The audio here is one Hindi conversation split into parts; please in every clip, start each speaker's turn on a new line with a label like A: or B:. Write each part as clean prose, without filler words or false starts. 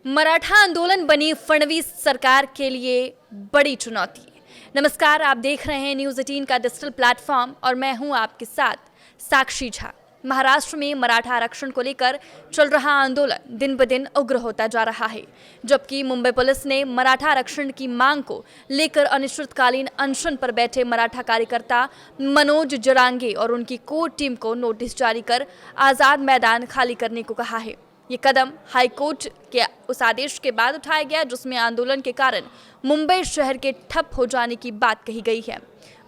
A: मराठा आंदोलन बनी फडणवीस सरकार के लिए बड़ी चुनौती। नमस्कार, आप देख रहे हैं न्यूज़ 18 का डिजिटल प्लेटफॉर्म और मैं हूं आपके साथ साक्षी झा। महाराष्ट्र में मराठा आरक्षण को लेकर चल रहा आंदोलन दिन ब दिन उग्र होता जा रहा है, जबकि मुंबई पुलिस ने मराठा आरक्षण की मांग को लेकर अनिश्चितकालीन अनशन पर बैठे मराठा कार्यकर्ता मनोज जरांगे और उनकी कोर टीम को नोटिस जारी कर आजाद मैदान खाली करने को कहा है। ये कदम हाईकोर्ट के उस आदेश के बाद उठाया गया जिसमें आंदोलन के कारण मुंबई शहर के ठप हो जाने की बात कही गई है।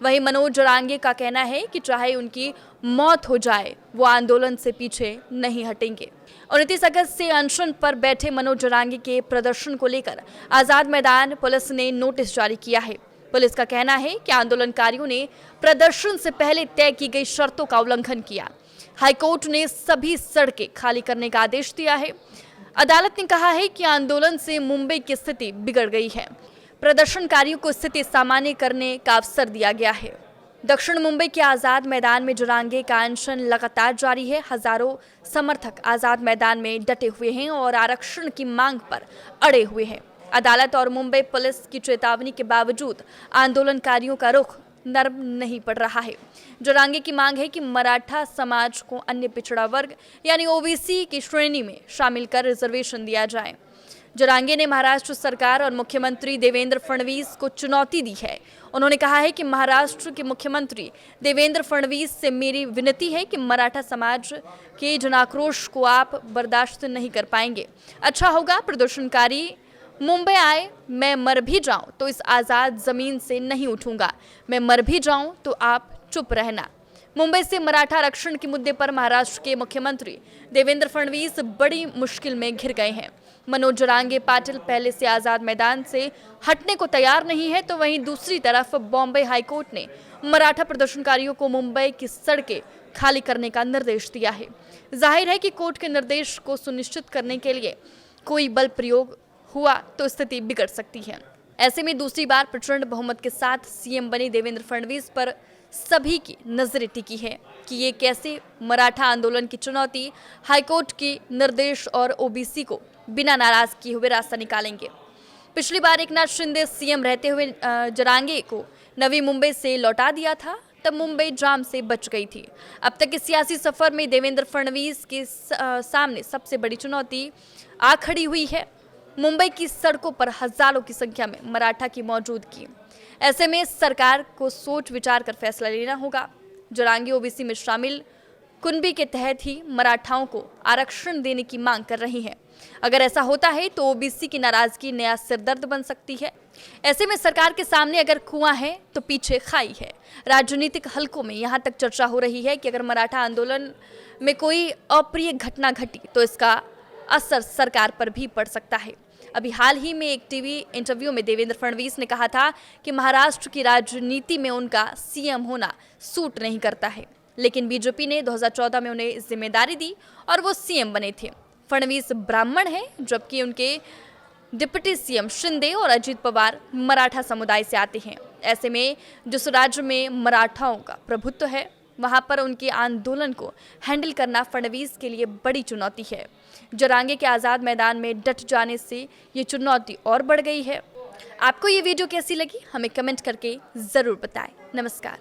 A: वहीं मनोज जरांगे का कहना है कि चाहे उनकी मौत हो जाए, वो आंदोलन से पीछे नहीं हटेंगे। 29 अगस्त से अनशन पर बैठे मनोज जरांगे के प्रदर्शन को लेकर आजाद मैदान पुलिस ने नोटिस जारी किया है। पुलिस का कहना है कि आंदोलनकारियों ने प्रदर्शन से पहले तय की गई शर्तों का उल्लंघन किया। हाईकोर्ट ने सभी सड़कें खाली करने का आदेश दिया है। अदालत ने कहा है कि आंदोलन से मुंबई की स्थिति बिगड़ गई है। प्रदर्शनकारियों को स्थिति सामान्य करने का अवसर दिया गया है। दक्षिण मुंबई के आजाद मैदान में जरांगे का अनशन लगातार जारी है। हजारों समर्थक आजाद मैदान में डटे हुए हैं और आरक्षण की मांग पर अड़े हुए हैं। अदालत और मुंबई पुलिस की चेतावनी के बावजूद आंदोलनकारियों का रुख नरम नहीं पड़ रहा है। जरांगे की मांग है कि मराठा समाज को अन्य पिछड़ा वर्ग यानी ओबीसी की श्रेणी में शामिल कर रिजर्वेशन दिया जाए। जरांगे ने महाराष्ट्र सरकार और मुख्यमंत्री देवेंद्र फडणवीस को चुनौती दी है। उन्होंने कहा है कि महाराष्ट्र के मुख्यमंत्री देवेंद्र फडणवीस से मेरी विनती है कि मराठा समाज के जनाक्रोश को आप बर्दाश्त नहीं कर पाएंगे। अच्छा होगा प्रदर्शनकारी मुंबई आए, मैं मर भी जाऊं तो इस आज़ाद ज़मीन से नहीं उठूंगा। मैं मर भी जाऊं तो आप चुप रहना। मुंबई से मराठा आरक्षण के मुद्दे पर महाराष्ट्र के मुख्यमंत्री देवेंद्र फडणवीस बड़ी मुश्किल में घिर गए हैं। मनोज जरांगे पाटिल पहले से आज़ाद मैदान से हटने को तैयार नहीं है, तो वहीं दूसरी तरफ बॉम्बे हाईकोर्ट ने मराठा प्रदर्शनकारियों को मुंबई की सड़कें खाली करने का निर्देश दिया है। जाहिर है कि कोर्ट के निर्देश को सुनिश्चित करने के लिए कोई बल प्रयोग हुआ तो स्थिति बिगड़ सकती है। ऐसे में दूसरी बार प्रचंड बहुमत के साथ सीएम बने देवेंद्र फडणवीस पर सभी की नजरें टिकी है कि ये कैसे मराठा आंदोलन की चुनौती, हाईकोर्ट की निर्देश और ओबीसी को बिना नाराज किए हुए रास्ता निकालेंगे। पिछली बार एकनाथ शिंदे सीएम रहते हुए जरांगे को नवी मुंबई से लौटा दिया था, तब मुंबई जाम से बच गई थी। अब तक के सियासी सफर में देवेंद्र फडणवीस के सामने सबसे बड़ी चुनौती आ खड़ी हुई है मुंबई की सड़कों पर हजारों की संख्या में मराठा की मौजूदगी। ऐसे में सरकार को सोच विचार कर फैसला लेना होगा। जरांगे ओबीसी में शामिल कुनबी के तहत ही मराठाओं को आरक्षण देने की मांग कर रही हैं। अगर ऐसा होता है तो ओबीसी की नाराजगी नया सिरदर्द बन सकती है। ऐसे में सरकार के सामने अगर कुआं है तो पीछे खाई है। राजनीतिक हलकों में यहाँ तक चर्चा हो रही है कि अगर मराठा आंदोलन में कोई अप्रिय घटना घटी तो इसका असर सरकार पर भी पड़ सकता है। अभी हाल ही में एक टीवी इंटरव्यू में देवेंद्र फडणवीस ने कहा था कि महाराष्ट्र की राजनीति में उनका सीएम होना सूट नहीं करता है, लेकिन बीजेपी ने 2014 में उन्हें जिम्मेदारी दी और वो सीएम बने थे। फडणवीस ब्राह्मण हैं, जबकि उनके डिप्टी सीएम शिंदे और अजित पवार मराठा समुदाय से आते हैं। ऐसे में जिस राज्य में मराठाओं का प्रभुत्व है, वहां पर उनके आंदोलन को हैंडल करना फडणवीस के लिए बड़ी चुनौती है। जरांगे के आज़ाद मैदान में डट जाने से ये चुनौती और बढ़ गई है। आपको ये वीडियो कैसी लगी, हमें कमेंट करके ज़रूर बताएं। नमस्कार।